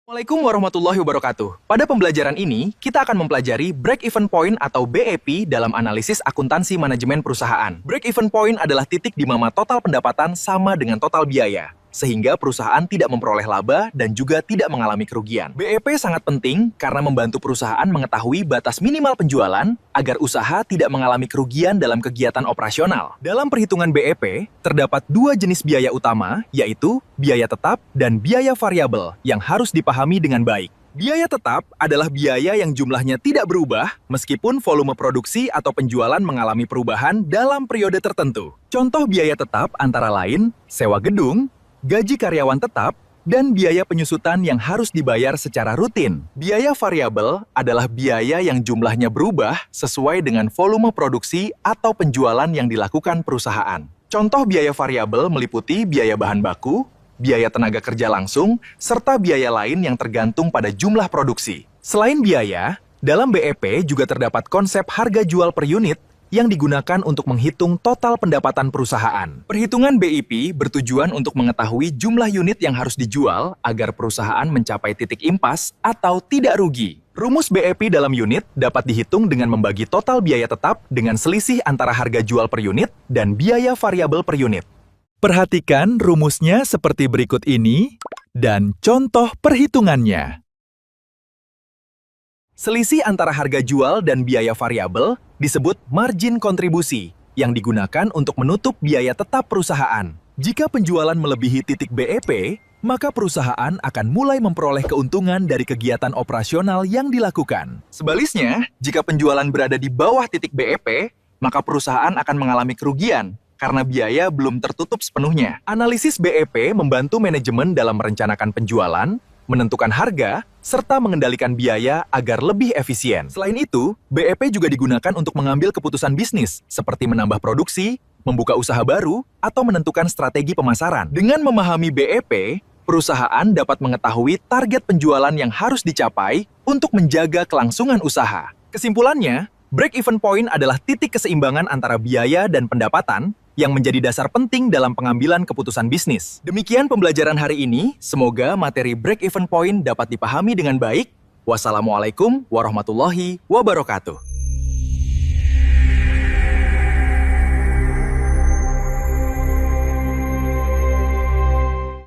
Assalamualaikum warahmatullahi wabarakatuh. Pada pembelajaran ini, kita akan mempelajari break-even point atau BEP dalam analisis akuntansi manajemen perusahaan. Break-even point adalah titik di mana total pendapatan sama dengan total biaya, sehingga perusahaan tidak memperoleh laba dan juga tidak mengalami kerugian. BEP sangat penting karena membantu perusahaan mengetahui batas minimal penjualan agar usaha tidak mengalami kerugian dalam kegiatan operasional. Dalam perhitungan BEP, terdapat dua jenis biaya utama, yaitu biaya tetap dan biaya variabel yang harus dipahami dengan baik. Biaya tetap adalah biaya yang jumlahnya tidak berubah meskipun volume produksi atau penjualan mengalami perubahan dalam periode tertentu. Contoh biaya tetap antara lain sewa gedung, gaji karyawan tetap, dan biaya penyusutan yang harus dibayar secara rutin. Biaya variabel adalah biaya yang jumlahnya berubah sesuai dengan volume produksi atau penjualan yang dilakukan perusahaan. Contoh biaya variabel meliputi biaya bahan baku, biaya tenaga kerja langsung, serta biaya lain yang tergantung pada jumlah produksi. Selain biaya, dalam BEP juga terdapat konsep harga jual per unit yang digunakan untuk menghitung total pendapatan perusahaan. Perhitungan BIP bertujuan untuk mengetahui jumlah unit yang harus dijual agar perusahaan mencapai titik impas atau tidak rugi. Rumus BEP dalam unit dapat dihitung dengan membagi total biaya tetap dengan selisih antara harga jual per unit dan biaya variabel per unit. Perhatikan rumusnya seperti berikut ini dan contoh perhitungannya. Selisih antara harga jual dan biaya variabel disebut margin kontribusi yang digunakan untuk menutup biaya tetap perusahaan. Jika penjualan melebihi titik BEP, maka perusahaan akan mulai memperoleh keuntungan dari kegiatan operasional yang dilakukan. Sebaliknya, jika penjualan berada di bawah titik BEP, maka perusahaan akan mengalami kerugian karena biaya belum tertutup sepenuhnya. Analisis BEP membantu manajemen dalam merencanakan penjualan, menentukan harga, serta mengendalikan biaya agar lebih efisien. Selain itu, BEP juga digunakan untuk mengambil keputusan bisnis, seperti menambah produksi, membuka usaha baru, atau menentukan strategi pemasaran. Dengan memahami BEP, perusahaan dapat mengetahui target penjualan yang harus dicapai untuk menjaga kelangsungan usaha. Kesimpulannya, break-even point adalah titik keseimbangan antara biaya dan pendapatan yang menjadi dasar penting dalam pengambilan keputusan bisnis. Demikian pembelajaran hari ini, semoga materi break-even point dapat dipahami dengan baik. Wassalamualaikum warahmatullahi wabarakatuh.